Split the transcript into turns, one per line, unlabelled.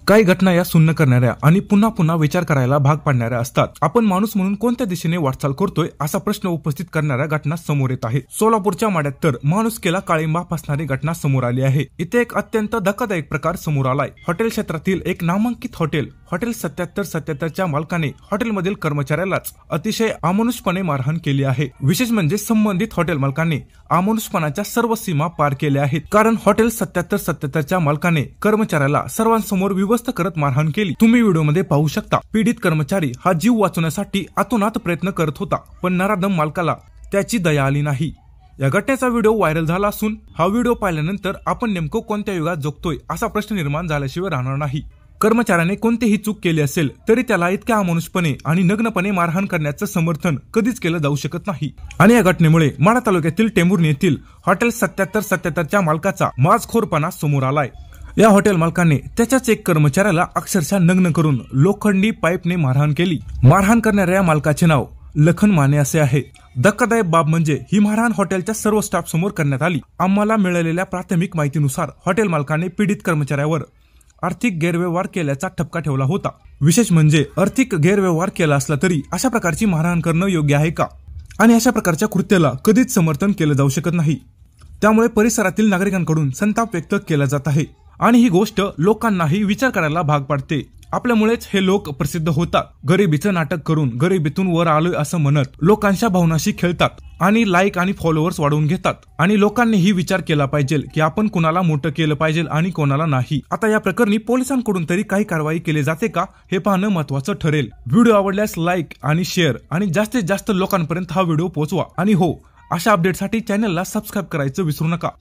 काही घटना या सुन्न करणाऱ्या आणि पुन्हा पुन्हा विचार करायला भाग पाडणाऱ्या असतात। आपण माणूस म्हणून कोणत्या दिशेने वाटचाल करतोय असा प्रश्न उपस्थित करणाऱ्या घटना समोर येत आहेत। सोलापूरच्या माड्यात तर माणुसकीला काळिंबा फासणारी घटना समोर आली आहे। इथे एक अत्यंत धक्कादायक प्रकार समोर आलाय। हॉटेल क्षेत्रातील एक नामांकित हॉटेल 7777 च्या मालकाने हॉटेलमधील कर्मचाऱ्यालाच अतिशय अमानुषपणे मारहाण केली आहे। विशेष म्हणजे संबंधित हॉटेल मालकाने अमानुषपणाच्या सर्व सीमा पार केल्या आहेत। कारण हॉटेल 7777 च्या मालकाने कर्मचाऱ्याला सर्वांसमोर विवस्त करत मारहाण केली। तुम्ही व्हिडिओमध्ये पाहू शकता। पीडित कर्मचारी हा जीव वाचवण्यासाठी आतोनात प्रयत्न करत होता, पण नराधम मालकाला त्याची दया आली नाही। या घटनेचा व्हिडिओ व्हायरल झाला असून हा व्हिडिओ पाहिल्यानंतर आपण नेमकं कोणत्या युगात जगतोय असा प्रश्न निर्माण झाल्याशिवाय राहणार नाही। कर्मचाऱ्याने कोणतीही चूक केली असेल तरी त्याला इतक्या अमानुषपणे आणि नग्नपणे मारहाण करण्याचं समर्थन कधीच केलं जाऊ शकत नाही। आणि या घटनेमुळे माढा तालुक्यातील टेंभुर्णी येथील हॉटेल 7777 च्या मालकाचा माजखोरपणा समोर आलाय। या हॉटेल मालकाने त्याच्याच एक कर्मचाऱ्याला अक्षरशः नग्न करून लोखंडी पाईपने मारहाण केली। मारहाण करणाऱ्या मालकाचे नाव लखन माने असे आहे। धक्कादायक बाब म्हणजे ही मारहाण हॉटेलच्या सर्व स्टाफ समोर करण्यात आली। आम्हाला मिळालेल्या प्राथमिक माहितीनुसार हॉटेल मालकाने पीडित कर्मचाऱ्यावर आर्थिक गैरव्यवहार केल्याचा ठपका ठेवला होता। विशेष म्हणजे आर्थिक गैरव्यवहार केला असला तरी अशा प्रकारची मारहाण करणं योग्य आहे का? आणि अशा प्रकारच्या कृत्याला कधीच समर्थन केलं जाऊ शकत नाही। त्यामुळे परिसरातील नागरिकांकडून संताप व्यक्त केला जात आहे आणि ही गोष्ट लोकांनाही विचार करायला भाग पाडते। आपल्यामुळेच हे लोक प्रसिद्ध होतात। गरिबीचं नाटक करून गरिबीतून वर आलोय असं म्हणत लोकांच्या भावनाशी खेळतात आणि लाईक आणि फॉलोअर्स वाढवून घेतात। आणि लोकांनीही विचार केला पाहिजे की आपण कोणाला मोठं केलं पाहिजे आणि कोणाला नाही। आता या प्रकरणी पोलिसांकडून तरी काही कारवाई केली जाते का हे पाहणं महत्त्वाचं ठरेल। व्हिडिओ आवडल्यास लाईक आणि शेअर आणि जास्तीत जास्त लोकांपर्यंत हा व्हिडिओ पोहोचवा। आणि हो, अशा अपडेटसाठी चॅनलला सबस्क्राईब करायचं विसरू नका।